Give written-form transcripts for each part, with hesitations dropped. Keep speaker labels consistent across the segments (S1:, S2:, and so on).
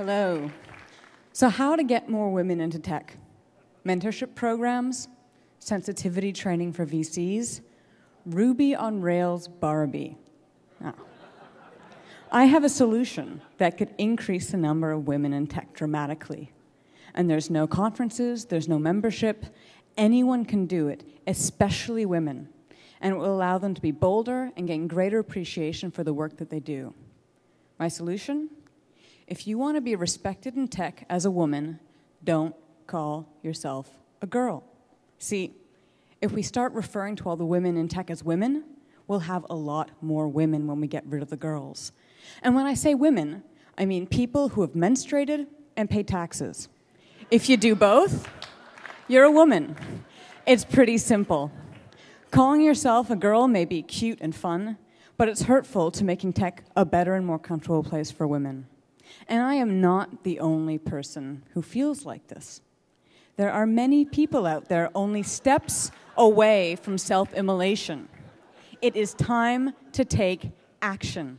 S1: Hello. So how to get more women into tech? Mentorship programs, sensitivity training for VCs, Ruby on Rails Barbie. Oh. I have a solution that could increase the number of women in tech dramatically. And there's no conferences, there's no membership. Anyone can do it, especially women. And it will allow them to be bolder and gain greater appreciation for the work that they do. My solution? If you want to be respected in tech as a woman, don't call yourself a girl. See, if we start referring to all the women in tech as women, we'll have a lot more women when we get rid of the girls. And when I say women, I mean people who have menstruated and paid taxes. If you do both, you're a woman. It's pretty simple. Calling yourself a girl may be cute and fun, but it's hurtful to making tech a better and more comfortable place for women. And I am not the only person who feels like this. There are many people out there only steps away from self-immolation. It is time to take action.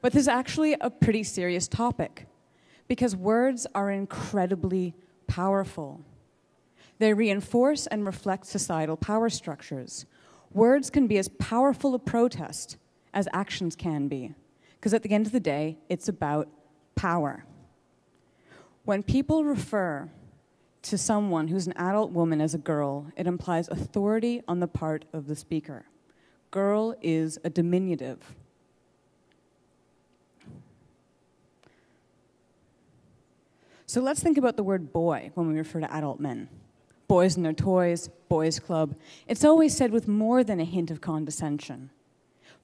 S1: But this is actually a pretty serious topic, because words are incredibly powerful. They reinforce and reflect societal power structures. Words can be as powerful a protest as actions can be, because at the end of the day, it's about power. When people refer to someone who's an adult woman as a girl, it implies authority on the part of the speaker. Girl is a diminutive. So let's think about the word boy when we refer to adult men. Boys and their toys, boys club. It's always said with more than a hint of condescension.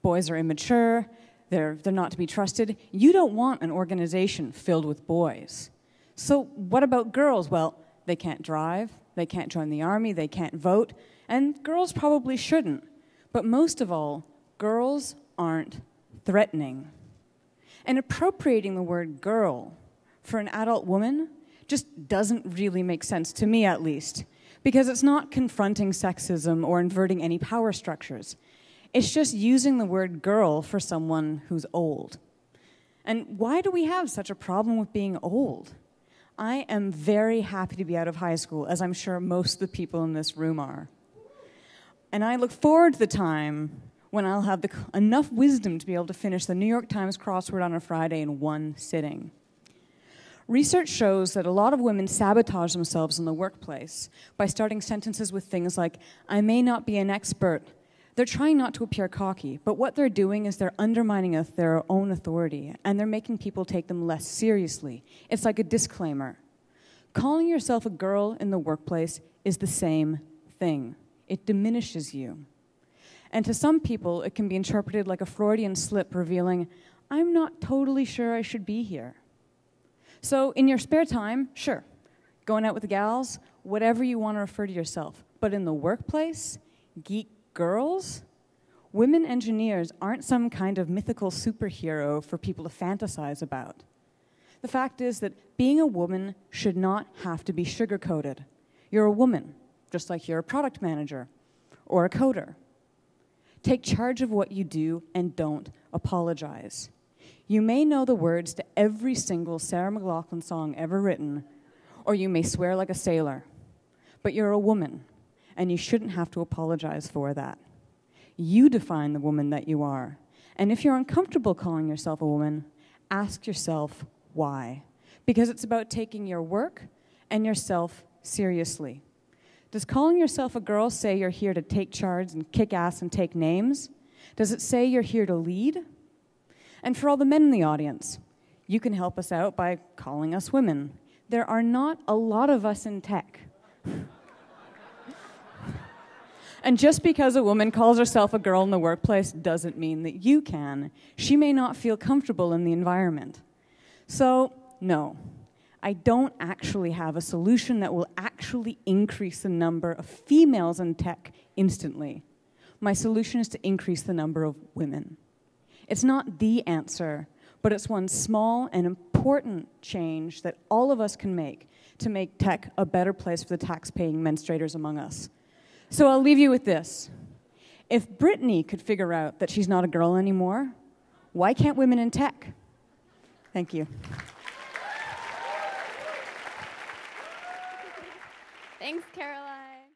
S1: Boys are immature, they're not to be trusted. You don't want an organization filled with boys. So what about girls? Well, they can't drive, they can't join the army, they can't vote, and girls probably shouldn't. But most of all, girls aren't threatening. And appropriating the word girl for an adult woman just doesn't really make sense, to me at least, because it's not confronting sexism or inverting any power structures. It's just using the word girl for someone who's old. And why do we have such a problem with being old? I am very happy to be out of high school, as I'm sure most of the people in this room are. And I look forward to the time when I'll have enough wisdom to be able to finish the New York Times crossword on a Friday in one sitting. Research shows that a lot of women sabotage themselves in the workplace by starting sentences with things like, I may not be an expert. They're trying not to appear cocky, but what they're doing is they're undermining their own authority, and they're making people take them less seriously. It's like a disclaimer. Calling yourself a girl in the workplace is the same thing. It diminishes you. And to some people, it can be interpreted like a Freudian slip revealing, I'm not totally sure I should be here. So in your spare time, sure, going out with the gals, whatever you want to refer to yourself. But in the workplace, geek girls, women engineers aren't some kind of mythical superhero for people to fantasize about. The fact is that being a woman should not have to be sugar-coated. You're a woman, just like you're a product manager or a coder. Take charge of what you do and don't apologize. You may know the words to every single Sarah McLachlan song ever written, or you may swear like a sailor, but you're a woman, and you shouldn't have to apologize for that. You define the woman that you are. And if you're uncomfortable calling yourself a woman, ask yourself why. Because it's about taking your work and yourself seriously. Does calling yourself a girl say you're here to take charge and kick ass and take names? Does it say you're here to lead? And for all the men in the audience, you can help us out by calling us women. There are not a lot of us in tech. And just because a woman calls herself a girl in the workplace doesn't mean that you can. She may not feel comfortable in the environment. So, no, I don't actually have a solution that will actually increase the number of females in tech instantly. My solution is to increase the number of women. It's not the answer, but it's one small and important change that all of us can make to make tech a better place for the tax-paying menstruators among us. So I'll leave you with this. If Brittany could figure out that she's not a girl anymore, why can't women in tech? Thank you.
S2: Thanks, Caroline.